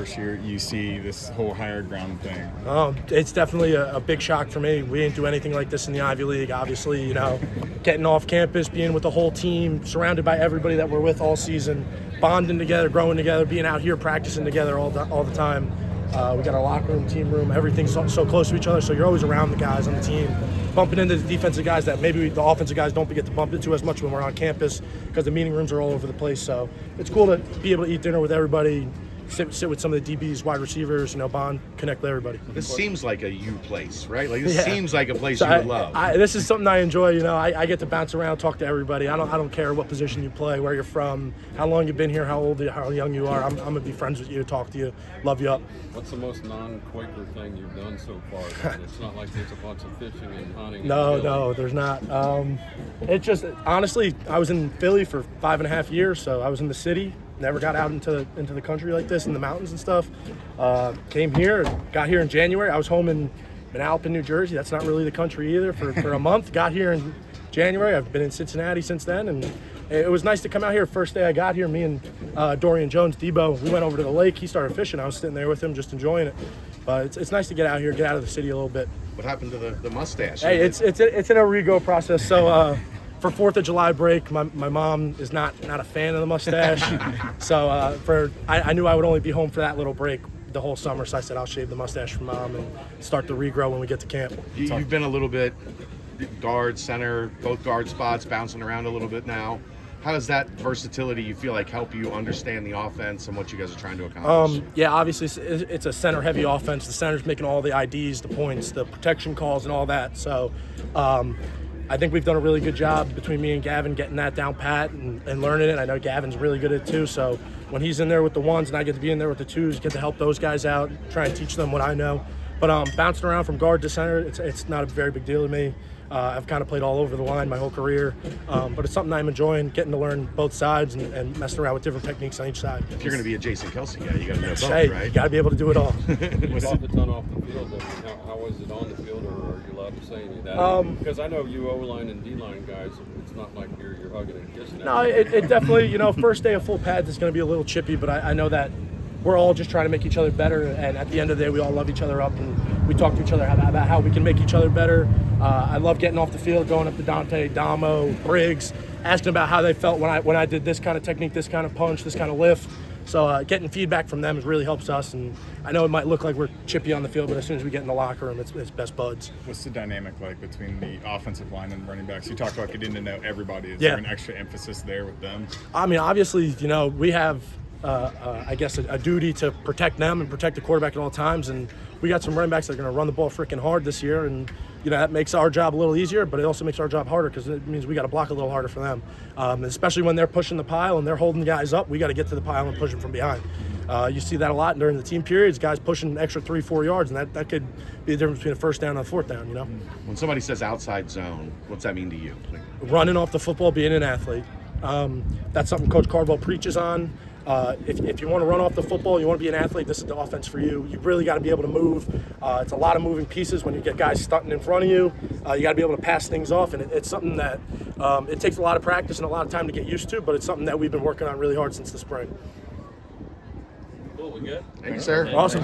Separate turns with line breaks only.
first year you see this whole higher ground thing?
It's definitely a big shock for me. We didn't do anything like this in the Ivy League. Obviously, getting off campus, being with the whole team, surrounded by everybody that we're with all season, bonding together, growing together, being out here practicing together all the time. We got our locker room, team room, everything's so close to each other, so you're always around the guys on the team, bumping into the defensive guys that maybe the offensive guys don't get to bump into as much when we're on campus because the meeting rooms are all over the place. So it's cool to be able to eat dinner with everybody, sit with some of the DBs, wide receivers, bond, connect with everybody.
This seems like a you place, right? Like this seems like a place you would love.
This is something I enjoy. I get to bounce around, talk to everybody. I don't care what position you play, where you're from, how long you've been here, how young you are. I'm gonna be friends with you, talk to you, love you up.
What's the most non-Quaker thing you've done so far? It's not like there's a bunch of fishing and hunting.
No, there's not. It just honestly, I was in Philly for 5.5 years, so I was in the city. Never got out into the country like this, in the mountains and stuff. Came here, got here in January. I was home in Alpin, New Jersey. That's not really the country either for a month. Got here in January. I've been in Cincinnati since then, and it was nice to come out here. First day I got here, me and Dorian Jones, Debo, we went over to the lake. He started fishing. I was sitting there with him just enjoying it. But it's nice to get out here, get out of the city a little bit.
What happened to the mustache?
Hey, it's an a regrow process. So for 4th of July break, my mom is not a fan of the mustache. So I knew I would only be home for that little break the whole summer, so I said I'll shave the mustache for Mom and start the regrow when we get to camp.
You've been a little bit guard, center, both guard spots, bouncing around a little bit now. How does that versatility, you feel like, help you understand the offense and what you guys are trying to accomplish?
Yeah, obviously it's a center-heavy offense. The center's making all the IDs, the points, the protection calls, and all that. So I think we've done a really good job between me and Gavin getting that down pat and learning it. I know Gavin's really good at it too. So when he's in there with the ones and I get to be in there with the twos, get to help those guys out, try and teach them what I know. But bouncing around from guard to center, it's not a very big deal to me. I've kind of played all over the line my whole career, but it's something I'm enjoying, getting to learn both sides and messing around with different techniques on each side.
If you're going to be a Jason Kelsey guy, you got to know both,
hey,
right?
You got to be able to do it all.
You talked a ton off the field. How was it on the field, or are you allowed to say any of that? Because I know you O-line and D-line guys, it's not like you're hugging and kissing.
No, it definitely, first day of full pads is going to be a little chippy, but I know that we're all just trying to make each other better, and at the end of the day, we all love each other up, and we talk to each other about how we can make each other better. I love getting off the field, going up to Dante, Damo, Briggs, asking about how they felt when I did this kind of technique, this kind of punch, this kind of lift. So getting feedback from them really helps us, and I know it might look like we're chippy on the field, but as soon as we get in the locker room, it's best buds.
What's the dynamic like between the offensive line and running backs? You talked about getting to know everybody. Is there an extra emphasis there with them?
I mean, obviously, we have I guess a duty to protect them and protect the quarterback at all times, and we got some running backs that are going to run the ball freaking hard this year, and that makes our job a little easier, but it also makes our job harder because it means we got to block a little harder for them, especially when they're pushing the pile and they're holding guys up. We got to get to the pile and push them from behind. You see that a lot during the team periods, guys pushing an extra 3-4 yards, and that could be the difference between a first down and a fourth down.
When somebody says outside zone, what's that mean to you?
Running off the football, being an athlete. That's something Coach Cardwell preaches on. If you want to run off the football, you want to be an athlete, this is the offense for you. You really got to be able to move. It's a lot of moving pieces when you get guys stunting in front of you. You got to be able to pass things off, and it's something that it takes a lot of practice and a lot of time to get used to, but it's something that we've been working on really hard since the spring.
Cool, we good?
Thank you, sir.
Awesome.